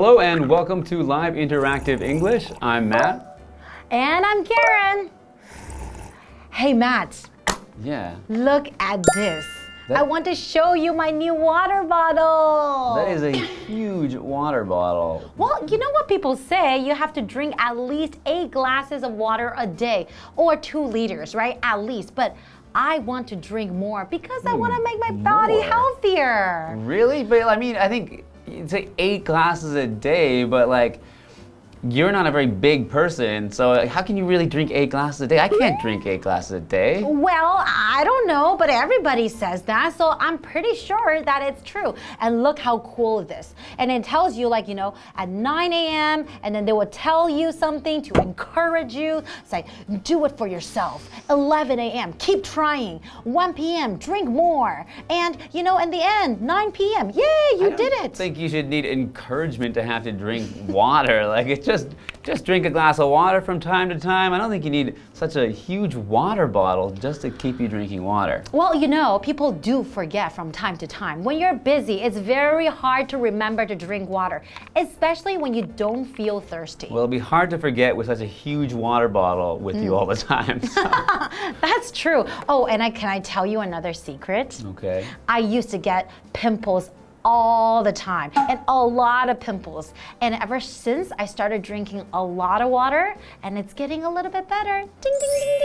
Hello and welcome to Live Interactive English. I'm Matt. And I'm Karen. Hey, Matt. Yeah. Look at this. I want to show you my new water bottle. That is a huge water bottle. Well, you know what people say? You have to drink at least 8 glasses of water a day or 2 liters, right? At least. But I want to drink more because I want to make my body healthier. Really? But I mean, I think you'd say 8 glasses a day, but like, you're not a very big person, so how can you really drink 8 glasses a day? I can't drink 8 glasses a day. Well, I don't know, but everybody says that, so I'm pretty sure that it's true. And look how cool it is. And it tells you, like, you know, at 9 a.m., and then they will tell you something to encourage you. It's like, do it for yourself. 11 a.m., keep trying. 1 p.m., drink more. And, you know, in the end, 9 p.m., yay, you did it. I think you should need encouragement to have to drink water. Like, it's just drink a glass of water from time to time. I don't think you need such a huge water bottle just to keep you drinking water. Well, you know, people do forget from time to time. When you're busy, it's very hard to remember to drink water, especially when you don't feel thirsty. Well, it'll be hard to forget with such a huge water bottle with you all the time. So. That's true. Oh, and can I tell you another secret? Okay. I used to get pimples all the time and a lot of pimples, and ever since I started drinking a lot of water, and it's getting a little bit better. Ding, ding, ding,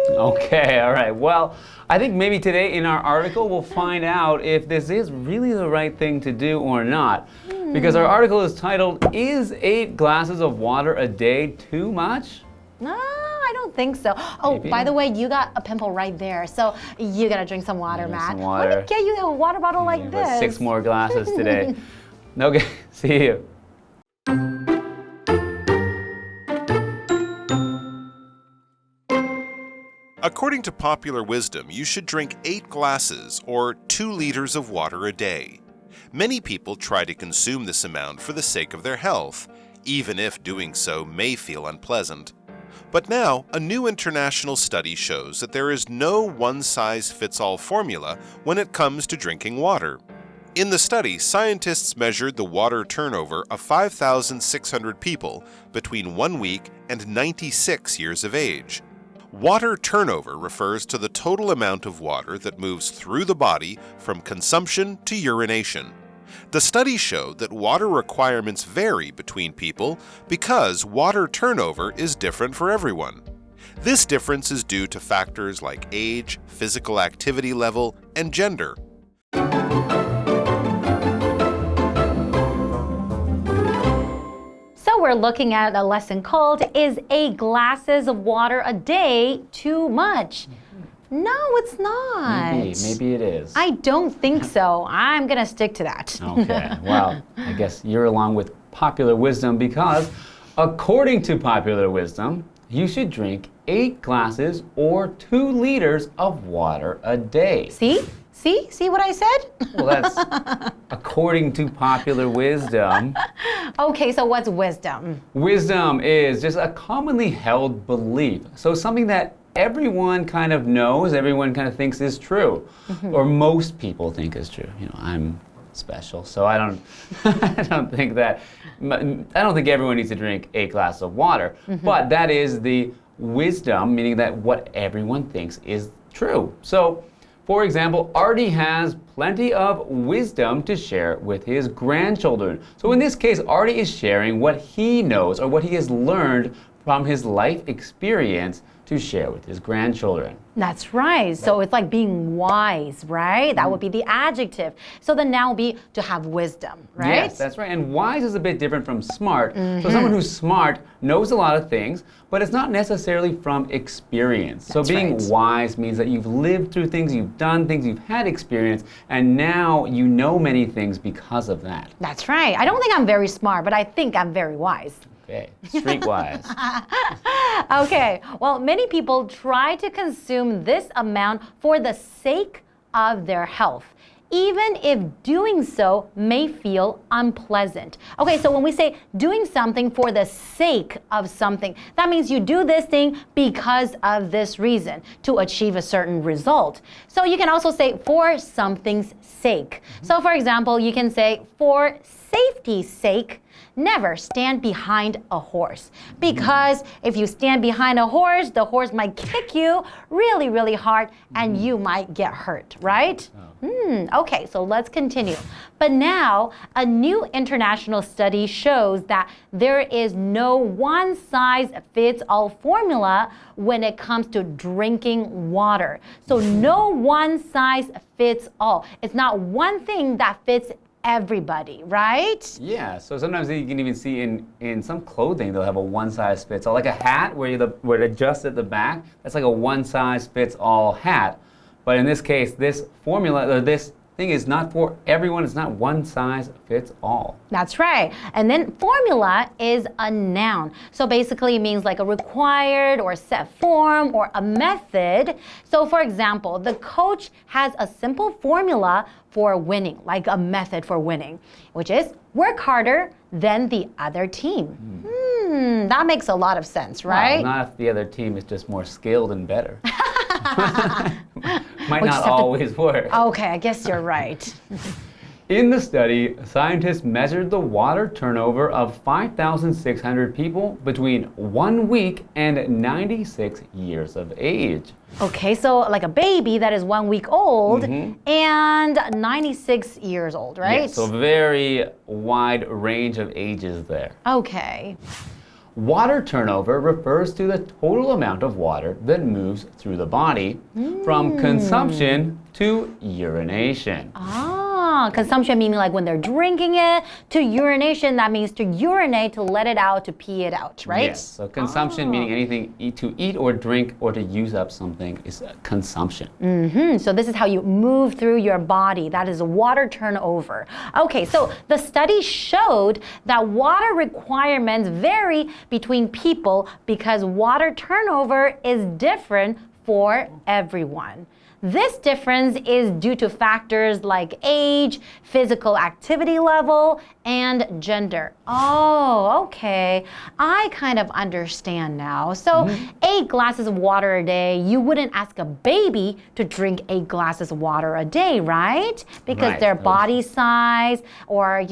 ding. Okay, all right. Well, I think maybe today in our article we'll find out if this is really the right thing to do or not. Because our article is titled, "Is 8 glasses of water a day too much?" No, I don't think so. Oh, Maybe. by the way, you got a pimple right there, so you gotta drink some water, Matt. Some water. Let me get you a water bottle like But this. 6 more glasses today. Okay, see you. According to popular wisdom, you should drink 8 glasses or 2 liters of water a day. Many people try to consume this amount for the sake of their health, even if doing so may feel unpleasant. But now, a new international study shows that there is no one-size-fits-all formula when it comes to drinking water. In the study, scientists measured the water turnover of 5,600 people between 1 week and 96 years of age. Water turnover refers to the total amount of water that moves through the body from consumption to urination. The study showed that water requirements vary between people because water turnover is different for everyone. This difference is due to factors like age, physical activity level, and gender. So we're looking at a lesson called, "Is 8 glasses of water a day too much?" No, it's not. Maybe it is. I don't think so. I'm gonna stick to that. Okay, well, I guess you're along with popular wisdom because according to popular wisdom, you should drink 8 glasses or 2 liters of water a day. See? See what I said? Well, that's according to popular wisdom. Okay, so what's wisdom? Wisdom is just a commonly held belief. So something that everyone kind of knows, everyone kind of thinks is true, or most people think is true. You know, I'm special, so I don't, I don't think everyone needs to drink 8 glasses of water. But that is the wisdom, meaning that what everyone thinks is true. So, for example, Artie has plenty of wisdom to share with his grandchildren. So in this case, Artie is sharing what he knows or what he has learned from his life experience to share with his grandchildren. That's right. So it's like being wise, right? That would be the adjective. So the noun would be to have wisdom, right? Yes, that's right. And wise is a bit different from smart. So someone who's smart knows a lot of things, but it's not necessarily from experience. So being wise means that you've lived through things, you've done things, you've had experience, and now you know many things because of that. That's right. I don't think I'm very smart, but I think I'm very wise. Okay, streetwise. Okay, well, many people try to consume this amount for the sake of their health, even if doing so may feel unpleasant. Okay, so when we say doing something for the sake of something, that means you do this thing because of this reason, to achieve a certain result. So you can also say for something's sake. So for example, you can say for safety's sake, never stand behind a horse. Because if you stand behind a horse, the horse might kick you really, really hard and you might get hurt, right? Okay, so let's continue. But now, a new international study shows that there is no one-size-fits-all formula when it comes to drinking water. So no one-size-fits-all. It's not one thing that fits everybody, right? Yeah, so sometimes you can even see in some clothing they'll have a one-size-fits-all, like a hat where it adjusts at the back. That's like a one-size-fits-all hat. But in this case, this formula or this thing is not for everyone. It's not one size fits all. That's right. And then formula is a noun. So basically it means like a required or set form or a method. So for example, the coach has a simple formula for winning, like a method for winning, which is work harder than the other team. That makes a lot of sense, right? Well, not if the other team is just more skilled and better. Might not always work. Okay, I guess you're right. In the study, scientists measured the water turnover of 5,600 people between 1 week and 96 years of age. Okay, so like a baby that is 1 week old and 96 years old, right? Yes, so a very wide range of ages there. Okay. Water turnover refers to the total amount of water that moves through the body from consumption to urination. Consumption meaning like when they're drinking it, to urination, that means to urinate, to let it out, to pee it out, right? Yes, so consumption meaning anything to eat or drink or to use up something is consumption. So this is how you move through your body. That is water turnover. Okay, so the study showed that water requirements vary between people because water turnover is different for everyone. This difference is due to factors like age, physical activity level, and gender. Oh, okay. I kind of understand now. So 8 glasses of water a day, you wouldn't ask a baby to drink 8 glasses of water a day, right? Because their body size or,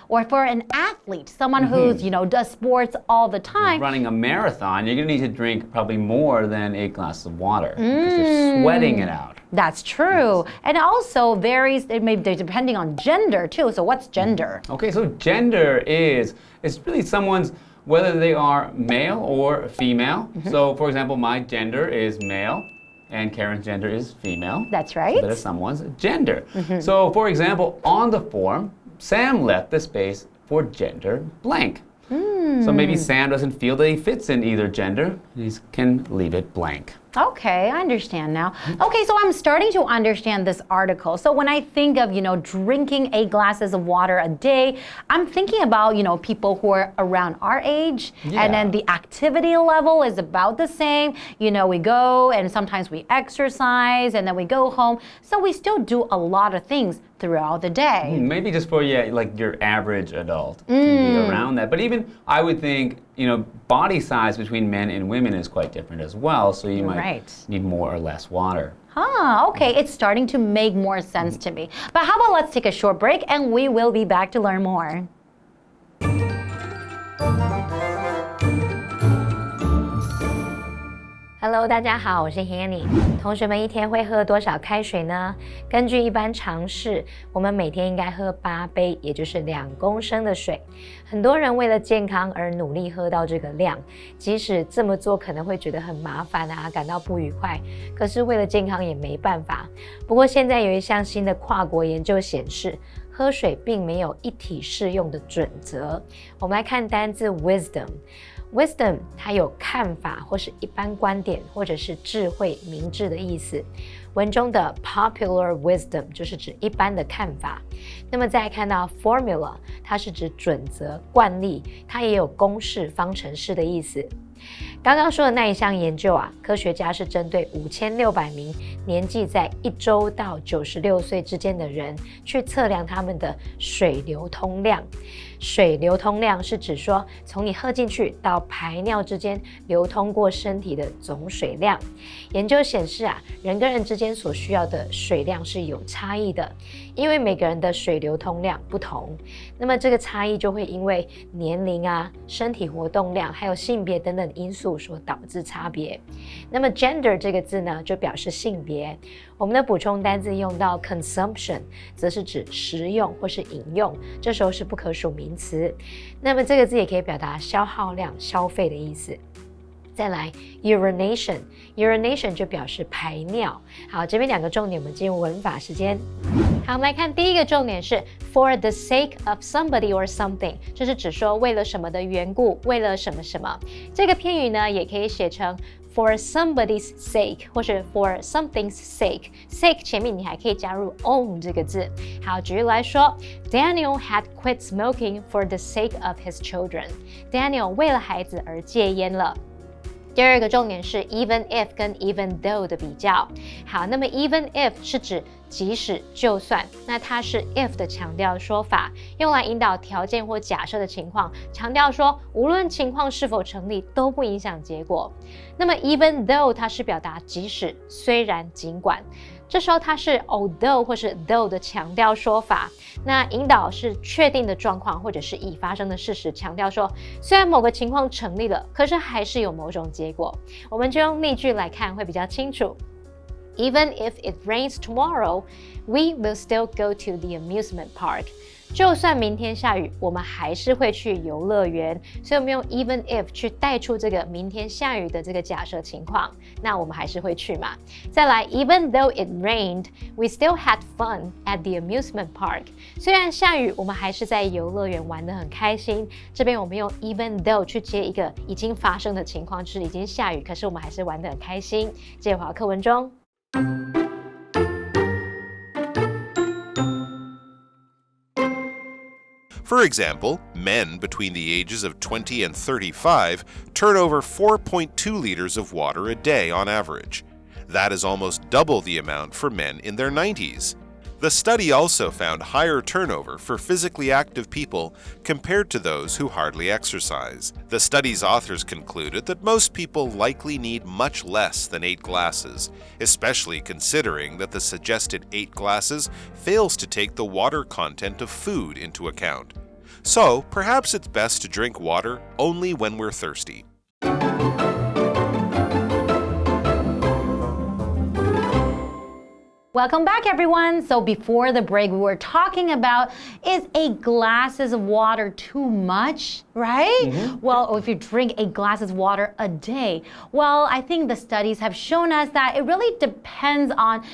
or for an athlete, someone who's, does sports all the time. Running a marathon, you're going to need to drink probably more than 8 glasses of water because you're sweating it out. That's true. And it also varies, it may be depending on gender too. So what's gender? Okay, so gender it's really someone's, whether they are male or female. So for example, my gender is male and Karen's gender is female. That's right. So that is someone's gender. So for example, on the form, Sam left the space for gender blank. So maybe Sam doesn't feel that he fits in either gender. He can leave it blank. Okay, I understand now. Okay, so I'm starting to understand this article. So when I think of, drinking 8 glasses of water a day, I'm thinking about, people who are around our age. And then the activity level is about the same. We go and sometimes we exercise and then we go home. So we still do a lot of things throughout the day. Maybe just for like your average adult can be around that. But even I would think, body size between men and women is quite different as well. So you might need more or less water. Okay, it's starting to make more sense to me. But how about let's take a short break and we will be back to learn more. Hello， 大家好，我是 Hanny。同学们一天会喝多少开水呢？根据一般常识，我们每天应该喝8杯，也就是2公升的水。很多人为了健康而努力喝到这个量，即使这么做可能会觉得很麻烦啊，感到不愉快，可是为了健康也没办法。不过现在有一项新的跨国研究显示，喝水并没有一体适用的准则。我们来看单字 wisdom。Wisdom 它有看法或是一般观点或者是智慧明智的意思，文中的 popular wisdom 就是指一般的看法。那么再看到 formula 它是指准则惯例，它也有公式方程式的意思。刚刚说的那一项研究啊，科学家是针对5600名年纪在1周到96岁之间的人，去测量他们的水流通量。水流通量是指说，从你喝进去到排尿之间流通过身体的总水量。研究显示啊，人跟人之间所需要的水量是有差异的，因为每个人的水流通量不同，那么这个差异就会因为年龄啊、身体活动量还有性别等等因素所导致差别。那么 gender 这个字呢，就表示性别。我们的补充单字用到 consumption， 则是指食用或是饮用，这时候是不可数名词。那么这个字也可以表达消耗量、消费的意思。再来 urination 就表示排尿。好，这边两个重点，我们进入文法时间。好，我们来看第一个重点是 for the sake of somebody or something， 这是指说为了什么的缘故，为了什么什么。这个片语呢，也可以写成for somebody's sake 或是 for something's sake 前面你还可以加入 on 这个字。好，举例来说 Daniel had quit smoking for the sake of his children。 Daniel 为了孩子而戒烟了。第二个重点是 even if 跟 even though 的比较。好，那么 even if 是指即使就算，那它是 if 的强调说法，用来引导条件或假设的情况，强调说无论情况是否成立都不影响结果。那么 even though 它是表达即使、虽然、尽管，这时候它是 although 或是 though 的强调说法，那引导是确定的状况或者是已发生的事实，强调说虽然某个情况成立了，可是还是有某种结果。我们就用例句来看会比较清楚。Even if it rains tomorrow, we will still go to the amusement park. 就算明天下雨，我们还是会去游乐园。所以我们用 even if 去带出这个明天下雨的这个假设情况，那我们还是会去嘛。再来 even though it rained, we still had fun at the amusement park. 虽然下雨，我们还是在游乐园玩得很开心。这边我们用 even though 去接一个已经发生的情况，就是已经下雨，可是我们还是玩得很开心。接回到课文中。For example, men between the ages of 20 and 35 turn over 4.2 liters of water a day on average. That is almost double the amount for men in their 90s. The study also found higher turnover for physically active people compared to those who hardly exercise. The study's authors concluded that most people likely need much less than 8 glasses, especially considering that the suggested 8 glasses fails to take the water content of food into account. So, perhaps it's best to drink water only when we're thirsty. Welcome back, everyone. So before the break, we were talking about, is 8 glasses of water too much, right? Well, if you drink 8 glasses of water a day, well, I think the studies have shown us that it really depends on,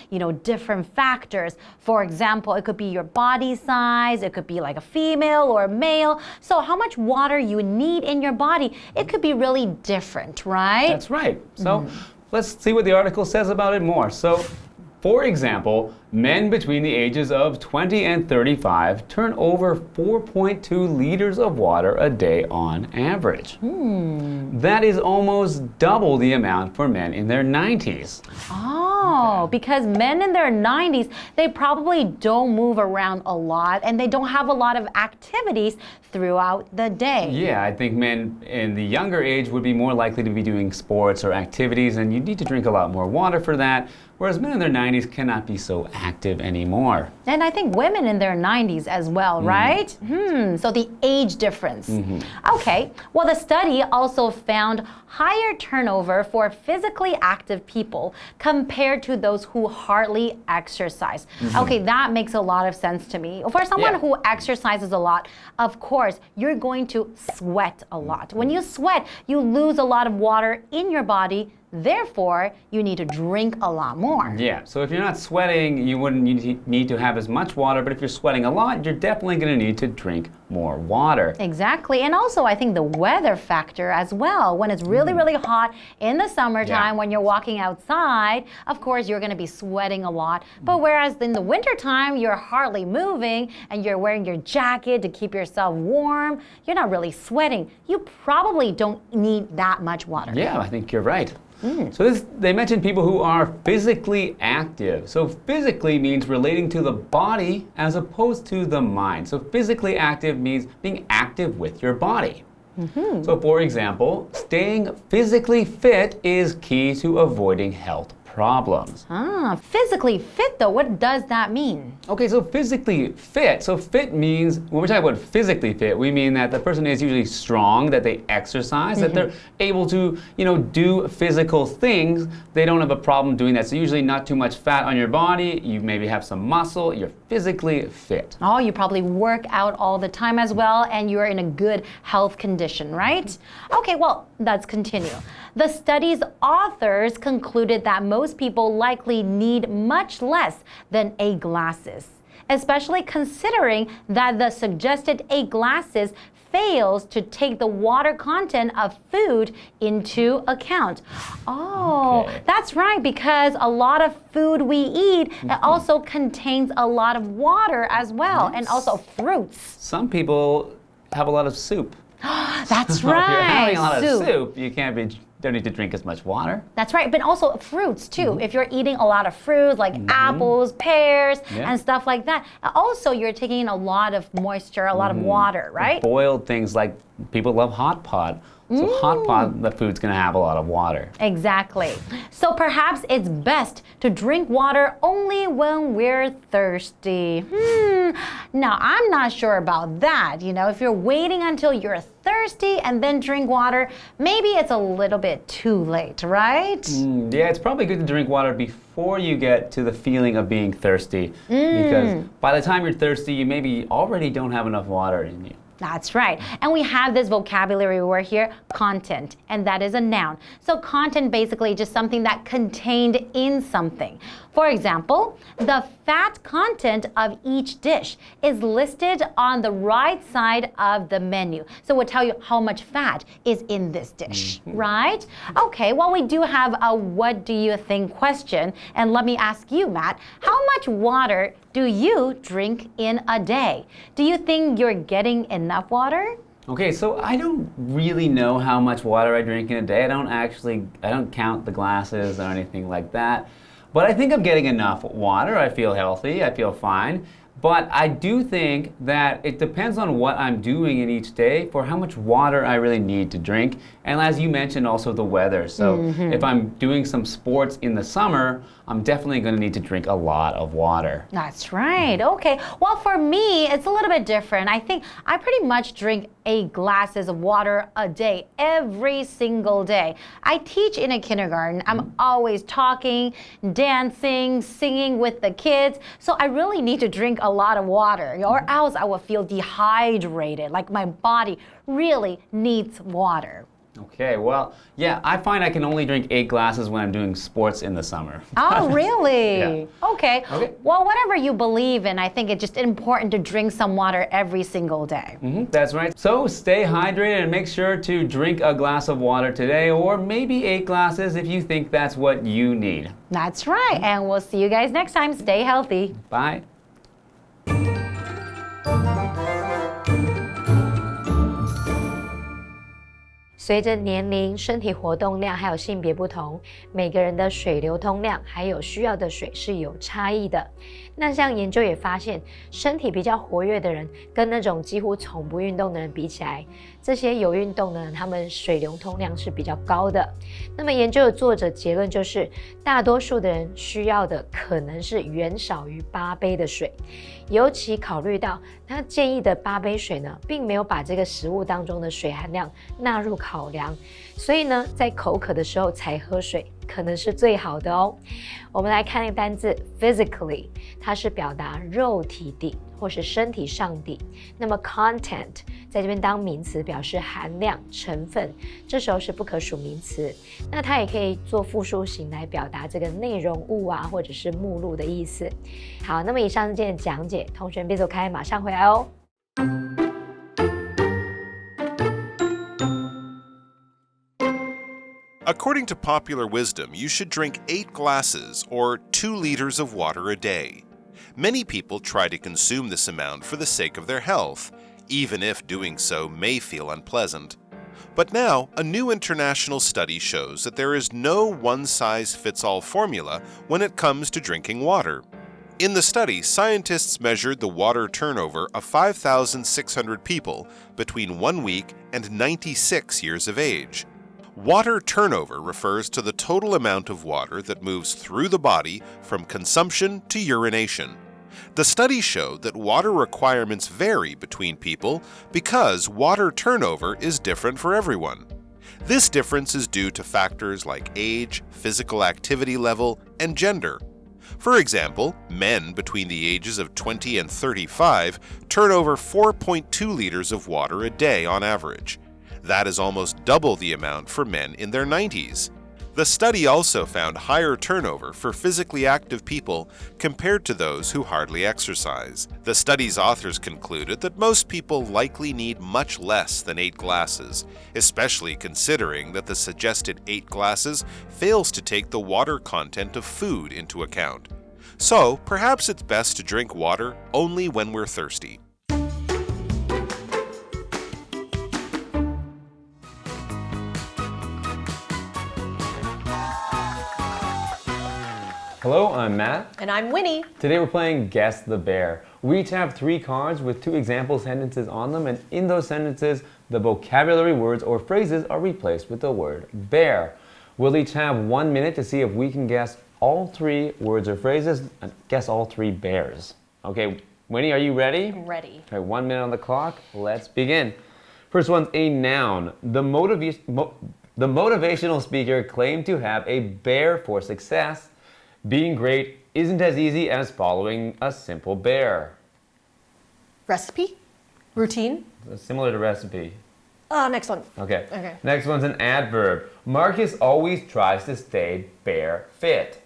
different factors. For example, it could be your body size, it could be like a female or a male. So how much water you need in your body, it could be really different, right? That's right. So let's see what the article says about it more. So, for example, men between the ages of 20 and 35 turn over 4.2 liters of water a day on average. That is almost double the amount for men in their 90s. Oh, because men in their 90s, they probably don't move around a lot and they don't have a lot of activities throughout the day. Yeah, I think men in the younger age would be more likely to be doing sports or activities, and you need to drink a lot more water for that, whereas men in their 90s cannot be so active anymore. And I think women in their 90s as well, right? So the age difference. Okay, well, the study also found higher turnover for physically active people compared to those who hardly exercise. Okay, that makes a lot of sense to me. For someone who exercises a lot, of course, you're going to sweat a lot. When you sweat, you lose a lot of water in your body Therefore, you need to drink a lot more. Yeah, so if you're not sweating, you wouldn't need to have as much water, but if you're sweating a lot, you're definitely going to need to drink more water. Exactly. And also, I think the weather factor as well. When it's really, really hot in the summertime, when you're walking outside, of course, you're going to be sweating a lot. But whereas in the wintertime, you're hardly moving and you're wearing your jacket to keep yourself warm, you're not really sweating. You probably don't need that much water. Yeah, I think you're right. So they mentioned people who are physically active. So physically means relating to the body as opposed to the mind. So physically active means being active with your body. So for example, staying physically fit is key to avoiding health problems. Physically fit though, what does that mean? Okay, so physically fit. So fit means, when we're talking about physically fit, we mean that the person is usually strong, that they exercise, that they're able to, do physical things. They don't have a problem doing that. So usually not too much fat on your body, you maybe have some muscle, you're physically fit. Oh, you probably work out all the time as well, and you're in a good health condition, right? Okay, well, let's continue. The study's authors concluded that most people likely need much less than 8 glasses, especially considering that the suggested 8 glasses fails to take the water content of food into account. Oh, that's right, because a lot of food we eat also contains a lot of water as well, and also fruits. Some people have a lot of soup. That's So right. if you're having a lot of soup, you don't need to drink as much water. That's right, but also fruits too. If you're eating a lot of fruit like apples, pears, and stuff like that, also you're taking in a lot of moisture, a lot of water, right? Boiled things like people love hot pot. So hot pot, the food's going to have a lot of water. Exactly. So perhaps it's best to drink water only when we're thirsty. Now, I'm not sure about that. If you're waiting until you're thirsty and then drink water, maybe it's a little bit too late, right? Yeah, it's probably good to drink water before you get to the feeling of being thirsty. Because by the time you're thirsty, you maybe already don't have enough water in you. That's right. And we have this vocabulary word here, content, and that is a noun. So content basically just something that contained in something. For example, the fat content of each dish is listed on the right side of the menu. So we'll tell you how much fat is in this dish, right? Okay, well, we do have a what do you think question. And let me ask you, Matt, how much water do you drink in a day? Do you think you're getting enough water? Okay, so I don't really know how much water I drink in a day. I don't count the glasses or anything like that. But I think I'm getting enough water. I feel healthy, I feel fine. But I do think that it depends on what I'm doing in each day for how much water I really need to drink. And as you mentioned, also the weather. So if I'm doing some sports in the summer, I'm definitely going to need to drink a lot of water. That's right. Okay. Well, for me, it's a little bit different. I think I pretty much drink 8 glasses of water a day, every single day. I teach in a kindergarten. I'm always talking, dancing, singing with the kids. So I really need to drink a lot of water, or else I will feel dehydrated, like my body really needs water. Okay, well, yeah, I find I can only drink 8 glasses when I'm doing sports in the summer. Oh, really? Yeah. Okay. Well, whatever you believe in, I think it's just important to drink some water every single day. That's right. So stay hydrated and make sure to drink a glass of water today, or maybe 8 glasses if you think that's what you need. That's right. And we'll see you guys next time. Stay healthy. Bye. 随着年龄、身体活动量还有性别不同，每个人的水流通量还有需要的水是有差异的。那像研究也发现，身体比较活跃的人跟那种几乎从不运动的人比起来，这些有运动的人，他们水流通量是比较高的。那么研究的作者结论就是，大多数的人需要的可能是远少于8杯的水。尤其考虑到他建议的8杯水呢，并没有把这个食物当中的水含量纳入考量，所以呢，在口渴的时候才喝水，可能是最好的哦。我们来看那个单字 physically， 它是表达肉体的或是身体上的。那么 content 在这边当名词，表示含量、成分，这时候是不可数名词。那它也可以做复数型来表达这个内容物啊，或者是目录的意思。好，那么以上是今天的讲解，同学别走开，马上回来哦。According to popular wisdom, you should drink 8 glasses or 2 liters of water a day. Many people try to consume this amount for the sake of their health, even if doing so may feel unpleasant. But now, a new international study shows that there is no one-size-fits-all formula when it comes to drinking water. In the study, scientists measured the water turnover of 5,600 people between 1 week and 96 years of age. Water turnover refers to the total amount of water that moves through the body from consumption to urination. The study showed that water requirements vary between people because water turnover is different for everyone. This difference is due to factors like age, physical activity level, and gender. For example, men between the ages of 20 and 35 turn over 4.2 liters of water a day on average. That is almost double the amount for men in their 90s. The study also found higher turnover for physically active people compared to those who hardly exercise. The study's authors concluded that most people likely need much less than 8 glasses, especially considering that the suggested 8 glasses fails to take the water content of food into account. So, perhaps it's best to drink water only when we're thirsty. Hello, I'm Matt. And I'm Winnie. Today we're playing Guess the Bear. We each have 3 cards with 2 example sentences on them, and in those sentences, the vocabulary words or phrases are replaced with the word bear. We'll each have 1 minute to see if we can guess all 3 words or phrases and guess all 3 bears. Okay, Winnie, are you ready? Ready. Okay, 1 minute on the clock. Let's begin. First one's a noun. The motivational speaker claimed to have a bear for success. Being great isn't as easy as following a simple bear. Recipe? Routine? Similar to recipe. Next one. Okay. Okay. Next one's an adverb. Marcus always tries to stay bear fit.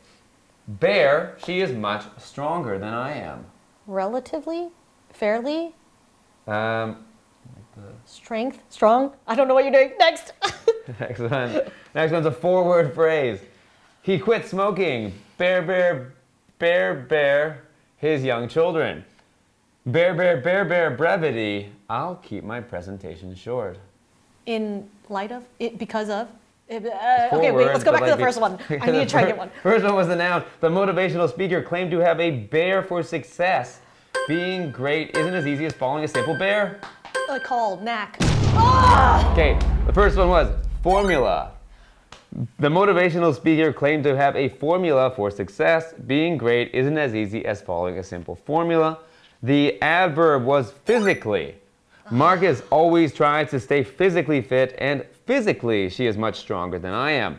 Bear, she is much stronger than I am. Relatively? Fairly? Strength? Strong? I don't know what you're doing. Next. Next one. Next one's a 4-word phrase. He quit smoking. Bear, bear, bear, bear, his young children. Bear, bear, bear, bear, brevity. I'll keep my presentation short. In light of? Because of? Okay, wait, Words, let's go back but to the first one. I need to try and get one. First one was the noun. The motivational speaker claimed to have a bear for success. Being great isn't as easy as following a simple bear. Call, knack. Okay, the first one was formula. The motivational speaker claimed to have a formula for success. Being great isn't as easy as following a simple formula. The adverb was physically. Marcus always tries to stay physically fit, and physically she is much stronger than I am.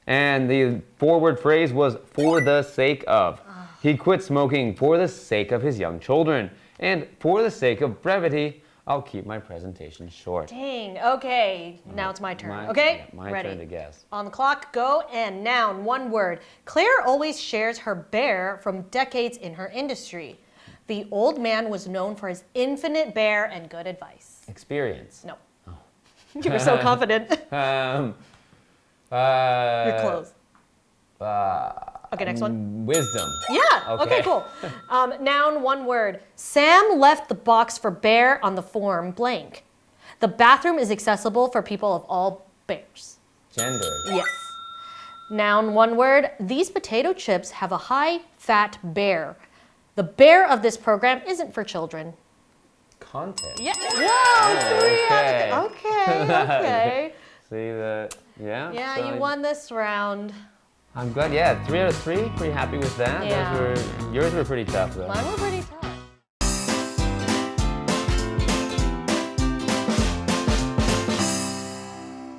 And the 4-word phrase was for the sake of. He quit smoking for the sake of his young children. And for the sake of brevity, I'll keep my presentation short. Dang, okay. Now it's my turn, okay? My Ready. turn to guess. On the clock, go, and noun, 1 word. Claire always shares her bear from decades in her industry. The old man was known for his infinite bear and good advice. Experience. No. Oh. You were so confident. You're close. Okay, next one. Wisdom. Yeah, okay, cool. Noun, 1 word. Sam left the box for bear on the form blank. The bathroom is accessible for people of all bears. Gender. Yes. Noun, 1 word. These potato chips have a high-fat bear. The bear of this program isn't for children. Content. Yeah. Whoa! Okay. See that? Yeah. Yeah, so you won this round. I'm glad. Yeah, 3 out of 3. Pretty happy with that. Yeah. Yours were pretty tough though. Mine were pretty tough.